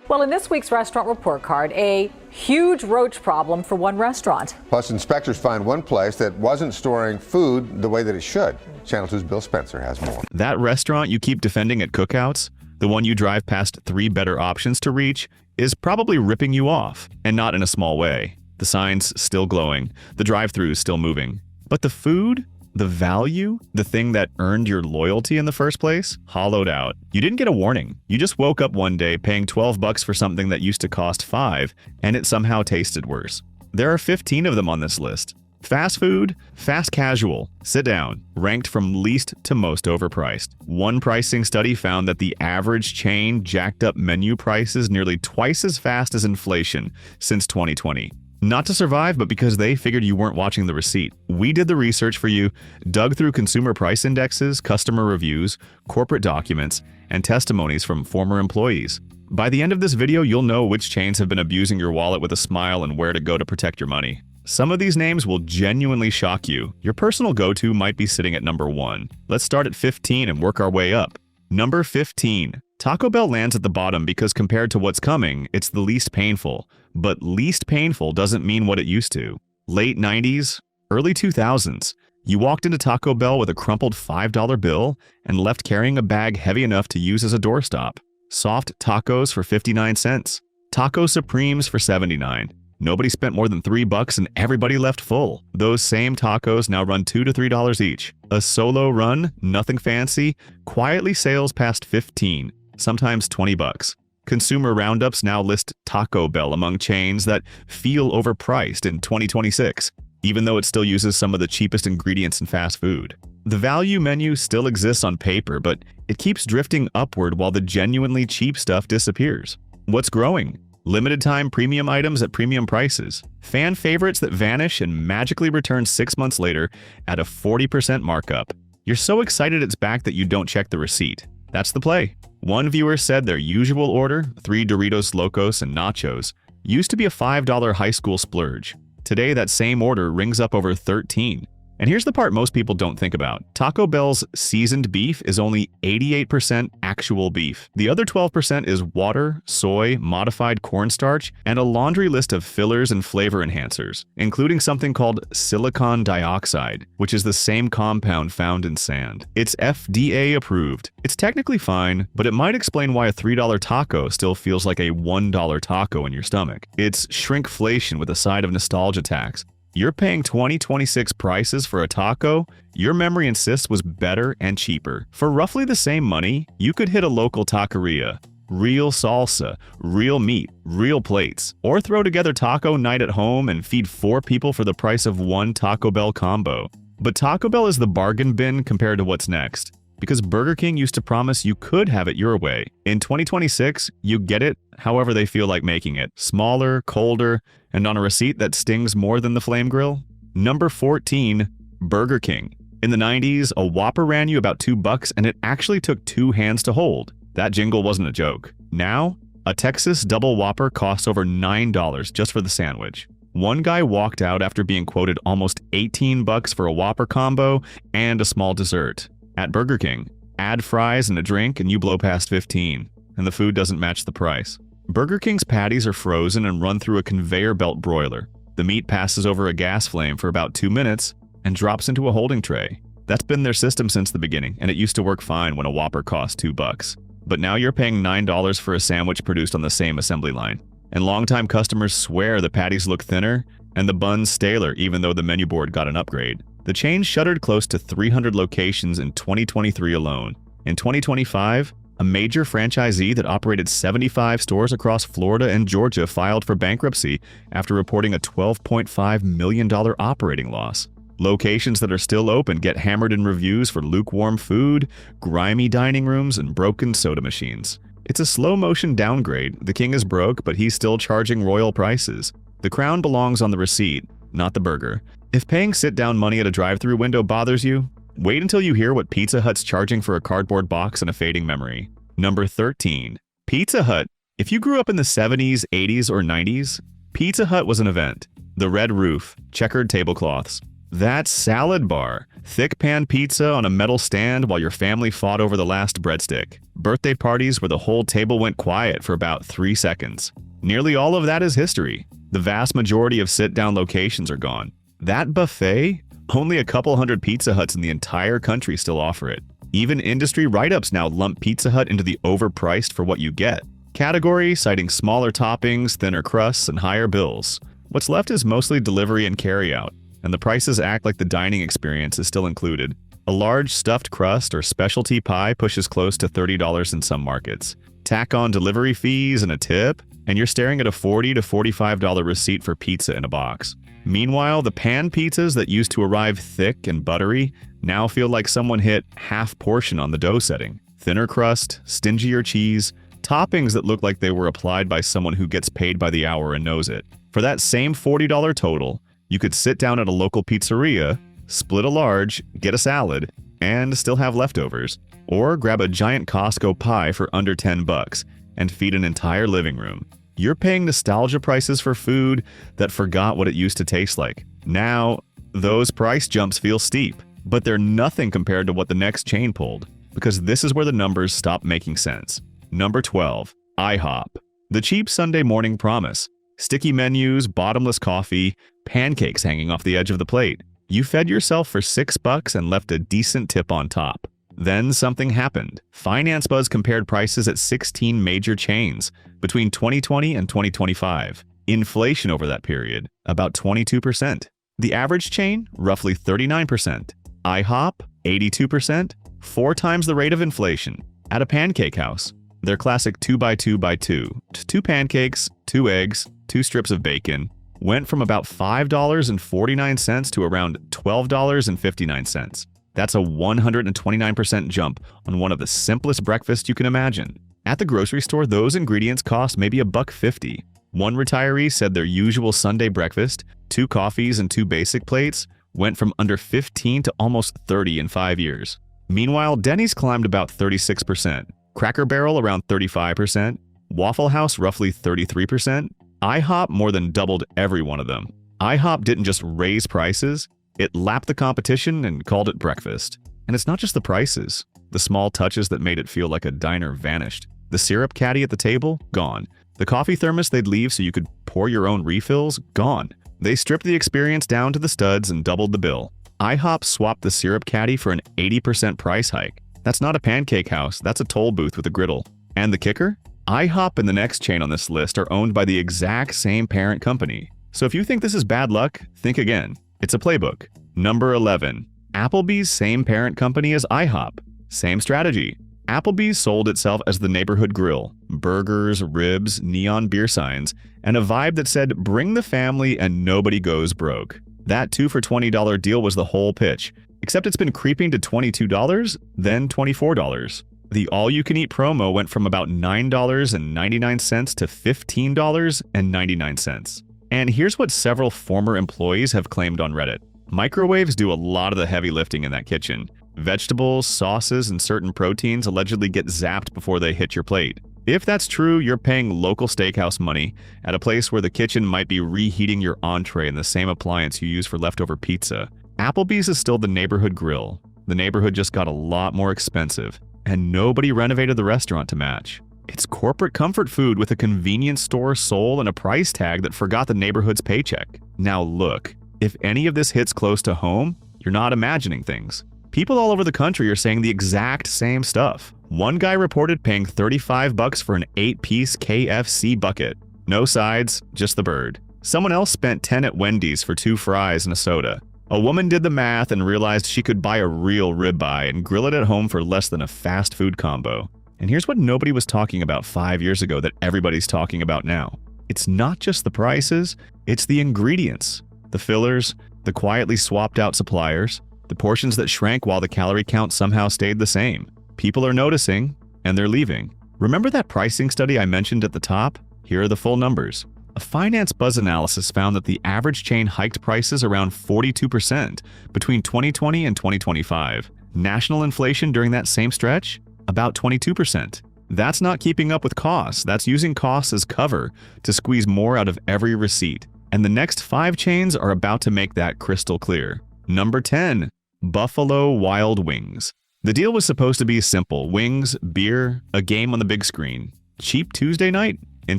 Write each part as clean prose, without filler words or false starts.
Well, in this week's restaurant report card, a huge roach problem for one restaurant. Plus, inspectors find one place that wasn't storing food the way that it should. Channel 2's Bill Spencer has more. That restaurant you keep defending at cookouts, the one you drive past 3 better options to reach, is probably ripping you off, and not in a small way. The signs still glowing, the drive-throughs still moving. But the food? The value, the thing that earned your loyalty in the first place, hollowed out. You didn't get a warning. You just woke up one day paying $12 for something that used to cost $5, and it somehow tasted worse. There are 15 of them on this list. Fast food, fast casual, sit down, ranked from least to most overpriced. One pricing study found that the average chain jacked up menu prices nearly twice as fast as inflation since 2020. Not to survive, but because they figured you weren't watching the receipt. We did the research for you, dug through consumer price indexes, customer reviews, corporate documents, and testimonies from former employees. By the end of this video, you'll know which chains have been abusing your wallet with a smile and where to go to protect your money. Some of these names will genuinely shock you. Your personal go-to might be sitting at number 1. Let's start at 15 and work our way up. Number 15. Taco Bell lands at the bottom because compared to what's coming, it's the least painful. But least painful doesn't mean what it used to. Late 90s, early 2000s, you walked into Taco Bell with a crumpled $5 bill and left carrying a bag heavy enough to use as a doorstop. Soft tacos for 59 cents. Taco Supremes for 79. Nobody spent more than $3 and everybody left full. Those same tacos now run $2 to $3 each. A solo run, nothing fancy, quietly sails past 15, sometimes $20. Consumer roundups now list Taco Bell among chains that feel overpriced in 2026, even though it still uses some of the cheapest ingredients in fast food. The value menu still exists on paper, but it keeps drifting upward while the genuinely cheap stuff disappears. What's growing? Limited time premium items at premium prices. Fan favorites that vanish and magically return 6 months later at a 40% markup. You're so excited it's back that you don't check the receipt. That's the play. One viewer said their usual order, 3 Doritos Locos and nachos, used to be a $5 high school splurge. Today, that same order rings up over 13. And here's the part most people don't think about. Taco Bell's seasoned beef is only 88% actual beef. The other 12% is water, soy, modified cornstarch, and a laundry list of fillers and flavor enhancers, including something called silicon dioxide, which is the same compound found in sand. It's FDA approved. It's technically fine, but it might explain why a $3 taco still feels like a $1 taco in your stomach. It's shrinkflation with a side of nostalgia tax. You're paying 2026 prices for a taco your memory insists was better and cheaper. For roughly the same money, you could hit a local taqueria, real salsa, real meat, real plates, or throw together taco night at home and feed 4 people for the price of one Taco Bell combo. But Taco Bell is the bargain bin compared to what's next. Because Burger King used to promise you could have it your way. In 2026, you get it however they feel like making it. Smaller, colder, and on a receipt that stings more than the flame grill. Number 14, Burger King. In the 90s, a Whopper ran you about $2 and it actually took 2 hands to hold. That jingle wasn't a joke. Now, a Texas double Whopper costs over $9 just for the sandwich. One guy walked out after being quoted almost $18 for a Whopper combo and a small dessert. At Burger King, add fries and a drink and you blow past 15, and the food doesn't match the price. Burger King's patties are frozen and run through a conveyor belt broiler. The meat passes over a gas flame for about 2 minutes and drops into a holding tray. That's been their system since the beginning, and it used to work fine when a Whopper cost $2. But now you're paying $9 for a sandwich produced on the same assembly line. And longtime customers swear the patties look thinner and the buns staler even though the menu board got an upgrade. The chain shuttered close to 300 locations in 2023 alone. In 2025, a major franchisee that operated 75 stores across Florida and Georgia filed for bankruptcy after reporting a $12.5 million operating loss. Locations that are still open get hammered in reviews for lukewarm food, grimy dining rooms, and broken soda machines. It's a slow-motion downgrade. The king is broke, but he's still charging royal prices. The crown belongs on the receipt, not the burger. If paying sit-down money at a drive-thru window bothers you, wait until you hear what Pizza Hut's charging for a cardboard box and a fading memory. Number 13. Pizza Hut. If you grew up in the 70s, 80s, or 90s, Pizza Hut was an event. The red roof, checkered tablecloths, That salad bar. Thick pan pizza on a metal stand while your family fought over the last breadstick. Birthday parties where the whole table went quiet for about 3 seconds. Nearly all of that is history. The vast majority of sit-down locations are gone. That buffet? Only a couple hundred Pizza Huts in the entire country still offer it. Even industry write-ups now lump Pizza Hut into the overpriced for what you get category, citing smaller toppings, thinner crusts, and higher bills. What's left is mostly delivery and carryout, and the prices act like the dining experience is still included. A large stuffed crust or specialty pie pushes close to $30 in some markets. Tack on delivery fees and a tip, and you're staring at a $40 to $45 receipt for pizza in a box. Meanwhile, the pan pizzas that used to arrive thick and buttery now feel like someone hit half portion on the dough setting. Thinner crust, stingier cheese, toppings that look like they were applied by someone who gets paid by the hour and knows it. For that same $40 total, you could sit down at a local pizzeria, split a large, get a salad, and still have leftovers. Or grab a giant Costco pie for under $10 and feed an entire living room. You're paying nostalgia prices for food that forgot what it used to taste like. Now, those price jumps feel steep, but they're nothing compared to what the next chain pulled, because this is where the numbers stop making sense. Number 12. IHOP. The cheap Sunday morning promise. Sticky menus, bottomless coffee, pancakes hanging off the edge of the plate. You fed yourself for $6 and left a decent tip on top. Then something happened. FinanceBuzz compared prices at 16 major chains between 2020 and 2025. Inflation over that period, about 22%. The average chain, roughly 39%. IHOP, 82%, 4 times the rate of inflation. At a pancake house, their classic 2x2x2, 2 pancakes, 2 eggs, 2 strips of bacon, went from about $5.49 to around $12.59. That's a 129% jump on one of the simplest breakfasts you can imagine. At the grocery store, those ingredients cost maybe $1.50. One retiree said their usual Sunday breakfast, 2 coffees and 2 basic plates, went from under 15 to almost 30 in 5 years. Meanwhile, Denny's climbed about 36%, Cracker Barrel around 35%, Waffle House roughly 33%, IHOP more than doubled every one of them. IHOP didn't just raise prices, it lapped the competition and called it breakfast. And it's not just the prices. The small touches that made it feel like a diner vanished. The syrup caddy at the table? Gone. The coffee thermos they'd leave so you could pour your own refills? Gone. They stripped the experience down to the studs and doubled the bill. IHOP swapped the syrup caddy for an 80% price hike. That's not a pancake house, that's a toll booth with a griddle. And the kicker? IHOP and the next chain on this list are owned by the exact same parent company. So if you think this is bad luck, think again. It's a playbook. Number 11. Applebee's same parent company as IHOP. Same strategy. Applebee's sold itself as the neighborhood grill. Burgers, ribs, neon beer signs, and a vibe that said, bring the family and nobody goes broke. That 2 for $20 deal was the whole pitch, except it's been creeping to $22, then $24. The all-you-can-eat promo went from about $9.99 to $15.99. And here's what several former employees have claimed on Reddit. Microwaves do a lot of the heavy lifting in that kitchen. Vegetables, sauces, and certain proteins allegedly get zapped before they hit your plate. If that's true, you're paying local steakhouse money at a place where the kitchen might be reheating your entree in the same appliance you use for leftover pizza. Applebee's is still the neighborhood grill. The neighborhood just got a lot more expensive, and nobody renovated the restaurant to match. It's corporate comfort food with a convenience store soul and a price tag that forgot the neighborhood's paycheck. Now look, if any of this hits close to home, you're not imagining things. People all over the country are saying the exact same stuff. One guy reported paying $35 for an 8-piece KFC bucket. No sides, just the bird. Someone else spent $10 at Wendy's for 2 fries and a soda. A woman did the math and realized she could buy a real ribeye and grill it at home for less than a fast food combo. And here's what nobody was talking about 5 years ago that everybody's talking about now. It's not just the prices, it's the ingredients. The fillers, the quietly swapped out suppliers, the portions that shrank while the calorie count somehow stayed the same. People are noticing, and they're leaving. Remember that pricing study I mentioned at the top? Here are the full numbers. A FinanceBuzz analysis found that the average chain hiked prices around 42% between 2020 and 2025. National inflation during that same stretch? About 22%. That's not keeping up with costs, that's using costs as cover to squeeze more out of every receipt. And the next 5 chains are about to make that crystal clear. Number 10. Buffalo Wild Wings. The deal was supposed to be simple: wings, beer, a game on the big screen. Cheap Tuesday night? In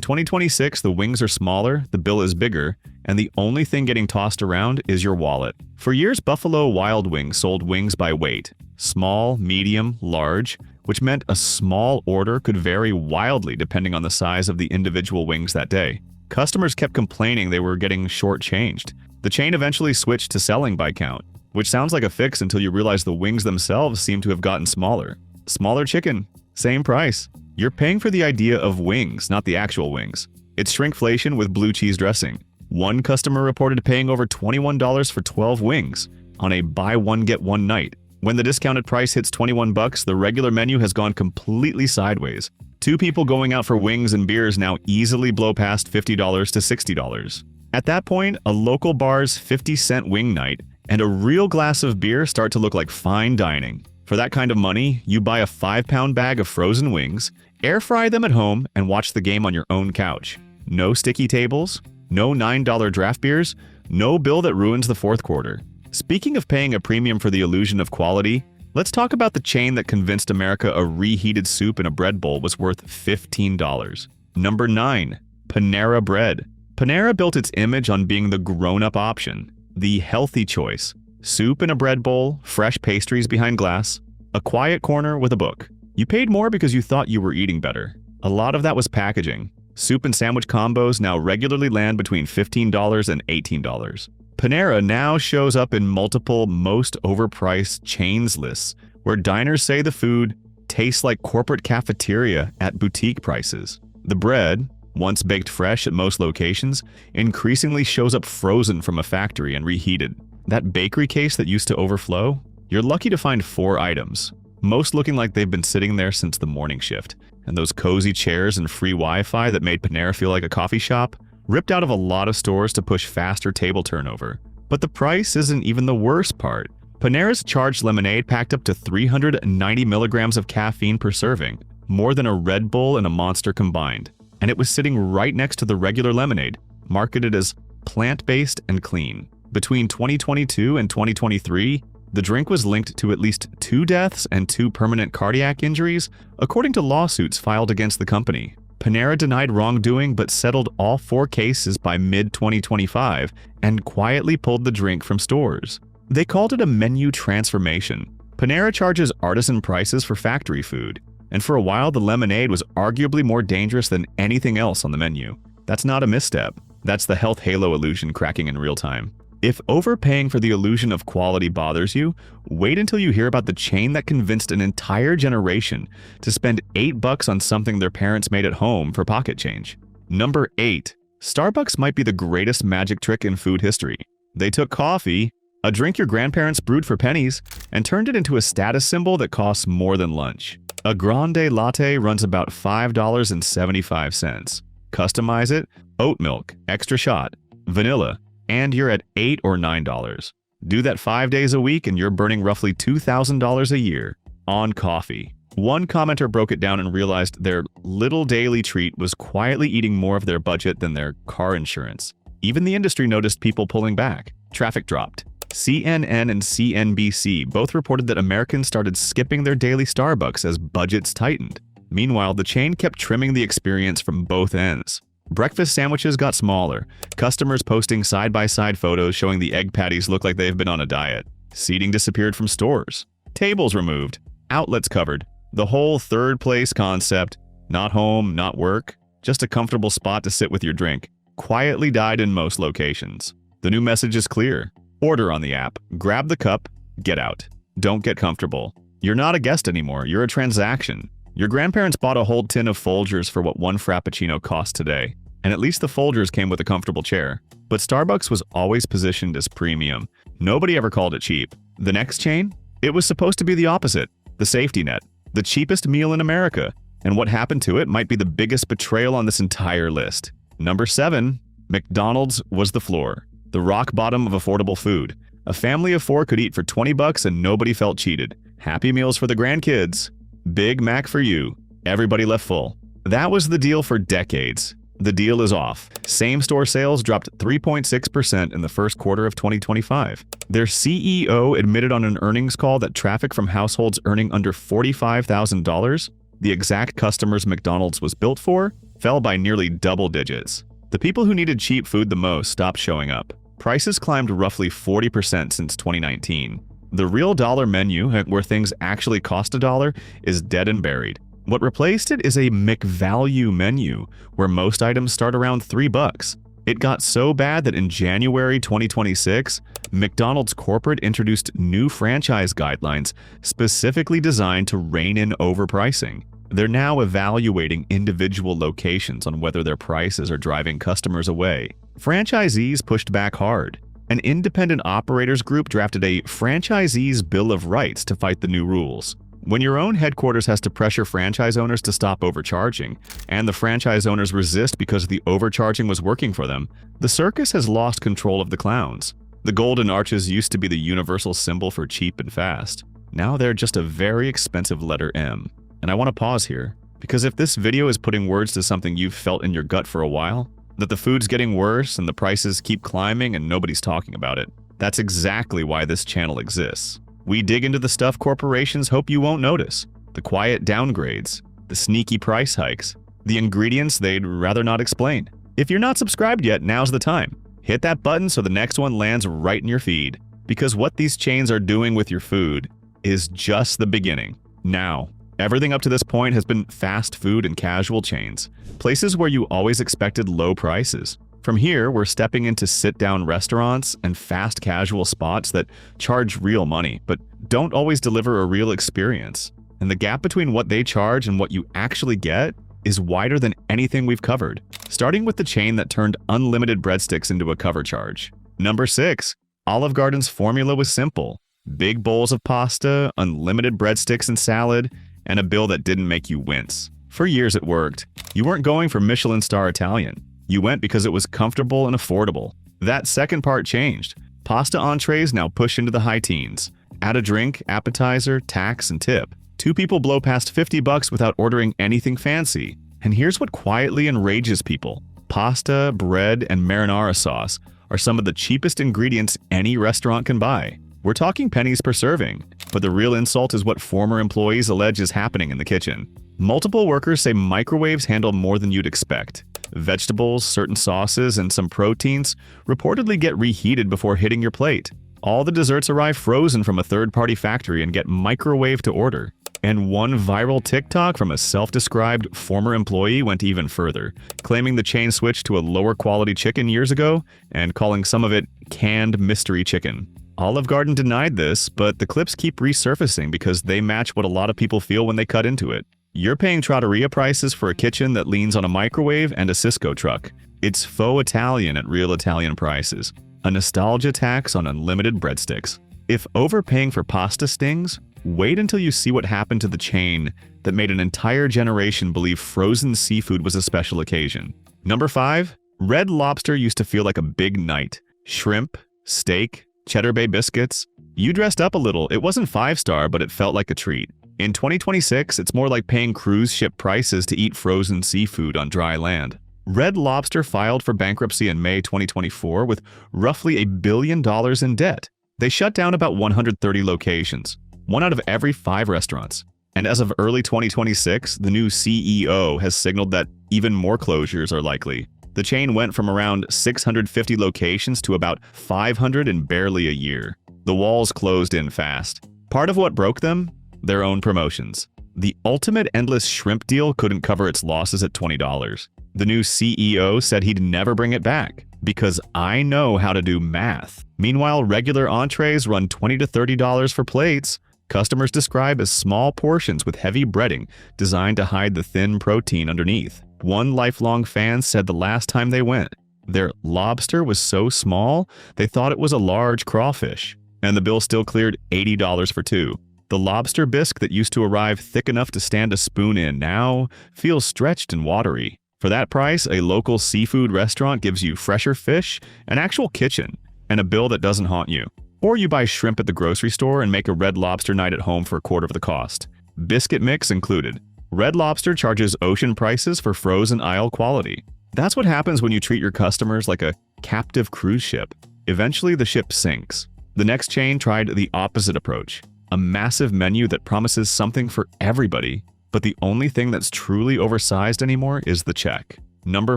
2026, the wings are smaller, the bill is bigger, and the only thing getting tossed around is your wallet. For years, Buffalo Wild Wings sold wings by weight: small, medium, large, which meant a small order could vary wildly depending on the size of the individual wings that day. Customers kept complaining they were getting shortchanged. The chain eventually switched to selling by count, which sounds like a fix until you realize the wings themselves seem to have gotten smaller. Smaller chicken, same price. You're paying for the idea of wings, not the actual wings. It's shrinkflation with blue cheese dressing. One customer reported paying over $21 for 12 wings on a buy one get one night. When the discounted price hits $21, the regular menu has gone completely sideways. Two people going out for wings and beers now easily blow past $50 to $60. At that point, a local bar's 50-cent wing night and a real glass of beer start to look like fine dining. For that kind of money, you buy a 5-pound bag of frozen wings, air fry them at home, and watch the game on your own couch. No sticky tables, no $9 draft beers, no bill that ruins the fourth quarter. Speaking of paying a premium for the illusion of quality, let's talk about the chain that convinced America a reheated soup in a bread bowl was worth $15. Number 9. Panera Bread. Panera built its image on being the grown-up option, the healthy choice. Soup in a bread bowl, fresh pastries behind glass, a quiet corner with a book. You paid more because you thought you were eating better. A lot of that was packaging. Soup and sandwich combos now regularly land between $15 and $18. Panera now shows up in multiple most overpriced chains lists, where diners say the food tastes like corporate cafeteria at boutique prices. The bread, once baked fresh at most locations, increasingly shows up frozen from a factory and reheated. That bakery case that used to overflow? You're lucky to find 4 items, most looking like they've been sitting there since the morning shift. And those cozy chairs and free Wi-Fi that made Panera feel like a coffee shop? Ripped out of a lot of stores to push faster table turnover. But the price isn't even the worst part. Panera's charged lemonade packed up to 390 milligrams of caffeine per serving, more than a Red Bull and a Monster combined. And it was sitting right next to the regular lemonade, marketed as plant-based and clean. Between 2022 and 2023, the drink was linked to at least 2 deaths and 2 permanent cardiac injuries, according to lawsuits filed against the company. Panera denied wrongdoing but settled all 4 cases by mid-2025 and quietly pulled the drink from stores. They called it a menu transformation. Panera charges artisan prices for factory food, and for a while the lemonade was arguably more dangerous than anything else on the menu. That's not a misstep. That's the health halo illusion cracking in real time. If overpaying for the illusion of quality bothers you, wait until you hear about the chain that convinced an entire generation to spend $8 on something their parents made at home for pocket change. Number 8. Starbucks might be the greatest magic trick in food history. They took coffee, a drink your grandparents brewed for pennies, and turned it into a status symbol that costs more than lunch. A grande latte runs about $5.75. Customize it: oat milk, extra shot, vanilla, and you're at $8 or $9. Do that 5 days a week and you're burning roughly $2,000 a year on coffee. One commenter broke it down and realized their little daily treat was quietly eating more of their budget than their car insurance. Even the industry noticed people pulling back. Traffic dropped. CNN and CNBC both reported that Americans started skipping their daily Starbucks as budgets tightened. Meanwhile, the chain kept trimming the experience from both ends. Breakfast sandwiches got smaller, customers posting side-by-side photos showing the egg patties look like they've been on a diet. Seating disappeared from stores. Tables removed. Outlets covered. The whole third place concept, not home, not work, just a comfortable spot to sit with your drink, quietly died in most locations. The new message is clear. Order on the app, grab the cup, get out. Don't get comfortable. You're not a guest anymore, you're a transaction. Your grandparents bought a whole tin of Folgers for what one Frappuccino costs today, and at least the Folgers came with a comfortable chair. But Starbucks was always positioned as premium. Nobody ever called it cheap. The next chain? It was supposed to be the opposite, the safety net, the cheapest meal in America, and what happened to it might be the biggest betrayal on this entire list. Number 7, McDonald's was the floor, the rock bottom of affordable food. A family of 4 could eat for $20 and nobody felt cheated. Happy Meals for the grandkids. Big Mac for you. Everybody left full. That was the deal for decades. The deal is off. Same-store sales dropped 3.6% in the first quarter of 2025. Their CEO admitted on an earnings call that traffic from households earning under $45,000, the exact customers McDonald's was built for, fell by nearly double digits. The people who needed cheap food the most stopped showing up. Prices climbed roughly 40% since 2019. The real dollar menu, where things actually cost $1, is dead and buried. What replaced it is a McValue menu, where most items start around $3. It got so bad that in January 2026, McDonald's corporate introduced new franchise guidelines specifically designed to rein in overpricing. They're now evaluating individual locations on whether their prices are driving customers away. Franchisees pushed back hard. An independent operators group drafted a Franchisees Bill of Rights to fight the new rules. When your own headquarters has to pressure franchise owners to stop overcharging, and the franchise owners resist because the overcharging was working for them, the circus has lost control of the clowns. The golden arches used to be the universal symbol for cheap and fast. Now they're just a very expensive letter M. And I want to pause here, because if this video is putting words to something you've felt in your gut for a while, that the food's getting worse and the prices keep climbing and nobody's talking about it, that's exactly why this channel exists. We dig into the stuff corporations hope you won't notice, the quiet downgrades, the sneaky price hikes, the ingredients they'd rather not explain. If you're not subscribed yet, now's the time. Hit that button so the next one lands right in your feed, because what these chains are doing with your food is just the beginning. Now, everything up to this point has been fast food and casual chains, places where you always expected low prices. From here, we're stepping into sit-down restaurants and fast casual spots that charge real money, but don't always deliver a real experience. And the gap between what they charge and what you actually get is wider than anything we've covered, starting with the chain that turned unlimited breadsticks into a cover charge. Number 6. Olive Garden's formula was simple. Big bowls of pasta, unlimited breadsticks and salad, and a bill that didn't make you wince. For years it worked. You weren't going for Michelin star Italian. You went because it was comfortable and affordable. That second part changed. Pasta entrees now push into the high teens. Add a drink, appetizer, tax, and tip. Two people blow past $50 without ordering anything fancy. And here's what quietly enrages people. Pasta, bread, and marinara sauce are some of the cheapest ingredients any restaurant can buy. We're talking pennies per serving, but the real insult is what former employees allege is happening in the kitchen. Multiple workers say microwaves handle more than you'd expect. Vegetables, certain sauces, and some proteins reportedly get reheated before hitting your plate. All the desserts arrive frozen from a third-party factory and get microwaved to order. And one viral TikTok from a self-described former employee went even further, claiming the chain switched to a lower-quality chicken years ago and calling some of it canned mystery chicken. Olive Garden denied this, but the clips keep resurfacing because they match what a lot of people feel when they cut into it. You're paying trattoria prices for a kitchen that leans on a microwave and a Cisco truck. It's faux Italian at real Italian prices. A nostalgia tax on unlimited breadsticks. If overpaying for pasta stings, wait until you see what happened to the chain that made an entire generation believe frozen seafood was a special occasion. Number 5. Red Lobster used to feel like a big night. Shrimp, steak, Cheddar Bay biscuits. You dressed up a little. It wasn't 5-star, but it felt like a treat. In 2026, it's more like paying cruise ship prices to eat frozen seafood on dry land. Red Lobster filed for bankruptcy in May 2024 with roughly $1 billion in debt. They shut down about 130 locations, 1 out of every 5 restaurants. And as of early 2026, the new CEO has signaled that even more closures are likely. The chain went from around 650 locations to about 500 in barely a year. The walls closed in fast. Part of what broke them? Their own promotions. The ultimate endless shrimp deal couldn't cover its losses at $20. The new CEO said he'd never bring it back, because I know how to do math. Meanwhile, regular entrees run $20 to $30 for plates. Customers describe as small portions with heavy breading designed to hide the thin protein underneath. One lifelong fan said the last time they went, their lobster was so small they thought it was a large crawfish, and the bill still cleared $80 for 2. The lobster bisque that used to arrive thick enough to stand a spoon in now feels stretched and watery. For that price, a local seafood restaurant gives you fresher fish, an actual kitchen, and a bill that doesn't haunt you. Or you buy shrimp at the grocery store and make a Red Lobster night at home for a quarter of the cost. Biscuit mix included. Red Lobster charges ocean prices for frozen aisle quality. That's what happens when you treat your customers like a captive cruise ship. Eventually, the ship sinks. The next chain tried the opposite approach, a massive menu that promises something for everybody, but the only thing that's truly oversized anymore is the check. Number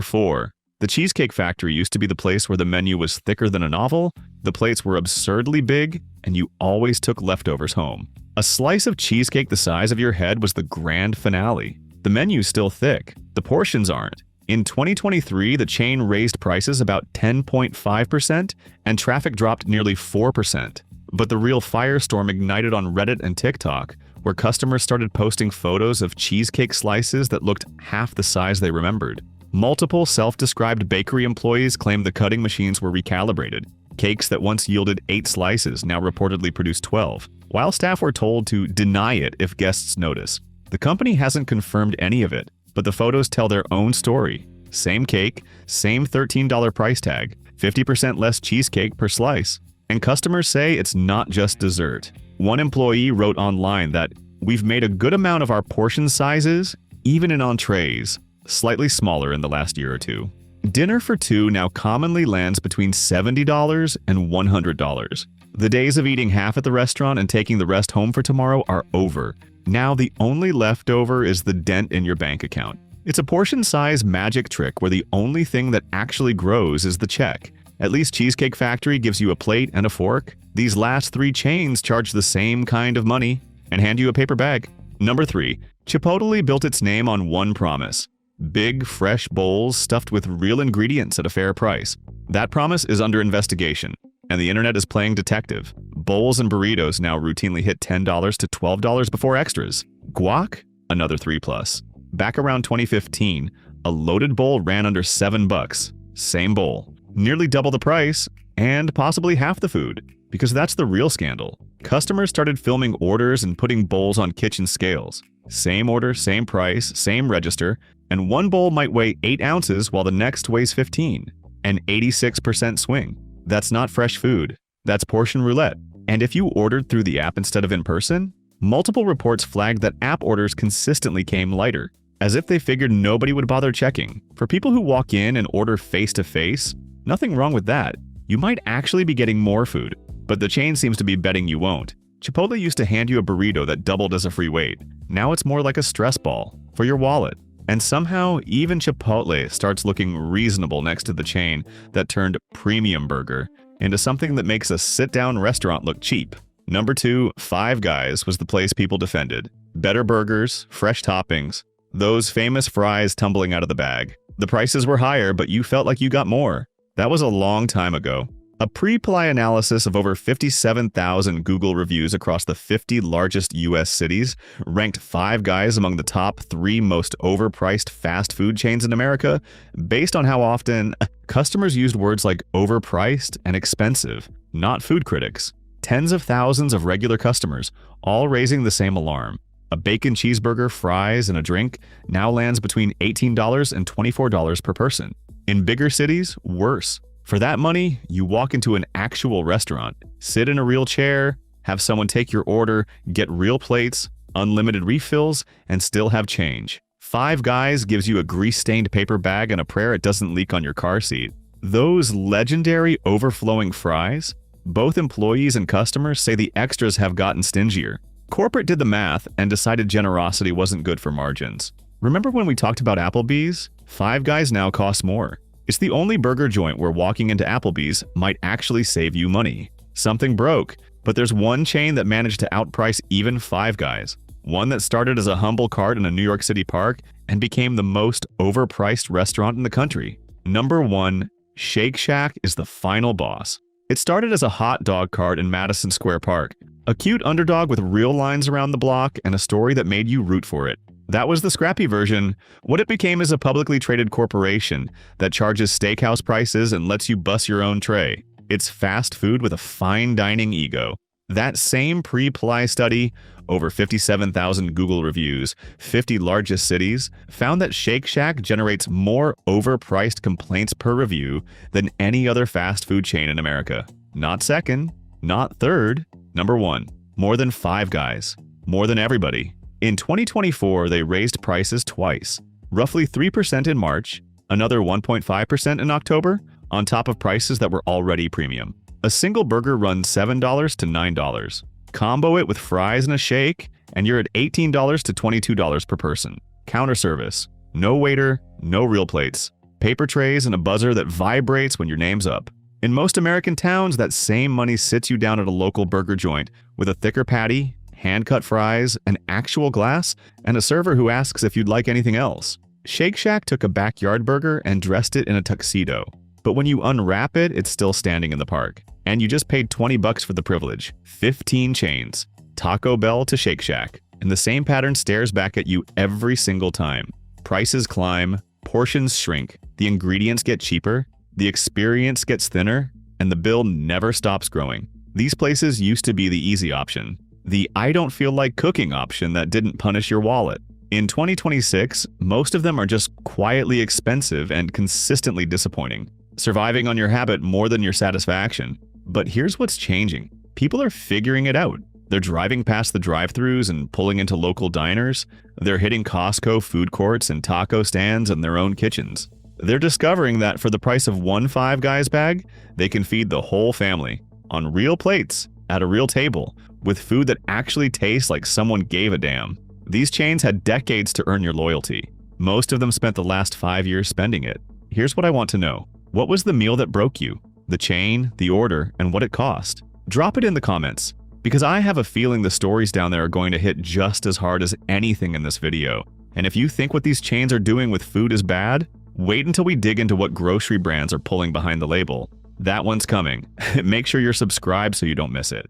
4. The Cheesecake Factory used to be the place where the menu was thicker than a novel, the plates were absurdly big, and you always took leftovers home. A slice of cheesecake the size of your head was the grand finale. The menu's still thick, the portions aren't. In 2023, the chain raised prices about 10.5%, and traffic dropped nearly 4%. But the real firestorm ignited on Reddit and TikTok, where customers started posting photos of cheesecake slices that looked half the size they remembered. Multiple self-described bakery employees claimed the cutting machines were recalibrated. Cakes that once yielded 8 slices now reportedly produce 12, while staff were told to deny it if guests notice. The company hasn't confirmed any of it, but the photos tell their own story. Same cake, same $13 price tag, 50% less cheesecake per slice. And customers say it's not just dessert. One employee wrote online that, "We've made a good amount of our portion sizes, even in entrees, slightly smaller in the last year or two." Dinner for 2 now commonly lands between $70 and $100. The days of eating half at the restaurant and taking the rest home for tomorrow are over. Now the only leftover is the dent in your bank account. It's a portion size magic trick where the only thing that actually grows is the check. At least Cheesecake Factory gives you a plate and a fork. These last 3 chains charge the same kind of money and hand you a paper bag. Number 3. Chipotle built its name on one promise: big, fresh bowls stuffed with real ingredients at a fair price. That promise is under investigation, and the internet is playing detective. Bowls and burritos now routinely hit $10 to $12 before extras. Guac? Another 3+. Back around 2015, a loaded bowl ran under $7. Same bowl. Nearly double the price, and possibly half the food. Because that's the real scandal. Customers started filming orders and putting bowls on kitchen scales. Same order, same price, same register, and one bowl might weigh 8 ounces while the next weighs 15. An 86% swing. That's not fresh food. That's portion roulette. And if you ordered through the app instead of in person, multiple reports flagged that app orders consistently came lighter, as if they figured nobody would bother checking. For people who walk in and order face-to-face, nothing wrong with that. You might actually be getting more food, but the chain seems to be betting you won't. Chipotle used to hand you a burrito that doubled as a free weight. Now it's more like a stress ball for your wallet. And somehow, even Chipotle starts looking reasonable next to the chain that turned premium burger into something that makes a sit-down restaurant look cheap. Number 2, Five Guys was the place people defended. Better burgers, fresh toppings, those famous fries tumbling out of the bag. The prices were higher, but you felt like you got more. That was a long time ago. A pre-ply analysis of over 57,000 Google reviews across the 50 largest U.S. cities ranked Five Guys among the top 3 most overpriced fast food chains in America, based on how often customers used words like overpriced and expensive, not food critics. Tens of thousands of regular customers, all raising the same alarm. A bacon cheeseburger, fries, and a drink now lands between $18 and $24 per person. In bigger cities, worse. For that money, you walk into an actual restaurant, sit in a real chair, have someone take your order, get real plates, unlimited refills, and still have change. Five Guys gives you a grease-stained paper bag and a prayer it doesn't leak on your car seat. Those legendary overflowing fries? Both employees and customers say the extras have gotten stingier. Corporate did the math and decided generosity wasn't good for margins. Remember when we talked about Applebee's? Five Guys now costs more. It's the only burger joint where walking into Applebee's might actually save you money. Something broke, but there's one chain that managed to outprice even Five Guys. One that started as a humble cart in a New York City park and became the most overpriced restaurant in the country. Number 1, Shake Shack is the final boss. It started as a hot dog cart in Madison Square Park. A cute underdog with real lines around the block and a story that made you root for it. That was the scrappy version. What it became is a publicly traded corporation that charges steakhouse prices and lets you bus your own tray. It's fast food with a fine dining ego. That same pre-ply study, over 57,000 Google reviews, 50 largest cities, found that Shake Shack generates more overpriced complaints per review than any other fast food chain in America. Not second, not third, number 1. More than Five Guys. More than everybody. In 2024, they raised prices twice, roughly 3% in March another 1.5% in October, on top of prices that were already premium. A single burger runs $7 to $9. Combo it with fries and a shake, and you're at $18 to $22 per person. Counter service. No waiter, no real plates. Paper trays and a buzzer that vibrates when your name's up. In most American towns, that same money sits you down at a local burger joint with a thicker patty, hand-cut fries, an actual glass, and a server who asks if you'd like anything else. Shake Shack took a backyard burger and dressed it in a tuxedo. But when you unwrap it, it's still standing in the park. And you just paid $20 for the privilege. 15 chains. Taco Bell to Shake Shack. And the same pattern stares back at you every single time. Prices climb, portions shrink, the ingredients get cheaper, the experience gets thinner, and the bill never stops growing. These places used to be the easy option. The I don't feel like cooking option that didn't punish your wallet. In 2026, most of them are just quietly expensive and consistently disappointing, surviving on your habit more than your satisfaction. But here's what's changing. People are figuring it out. They're driving past the drive-thrus and pulling into local diners. They're hitting Costco food courts and taco stands in their own kitchens. They're discovering that for the price of one Five Guys bag, they can feed the whole family on real plates, at a real table, with food that actually tastes like someone gave a damn. These chains had decades to earn your loyalty. Most of them spent the last 5 years spending it. Here's what I want to know. What was the meal that broke you? The chain, the order, and what it cost? Drop it in the comments, because I have a feeling the stories down there are going to hit just as hard as anything in this video. And if you think what these chains are doing with food is bad, wait until we dig into what grocery brands are pulling behind the label. That one's coming. Make sure you're subscribed so you don't miss it.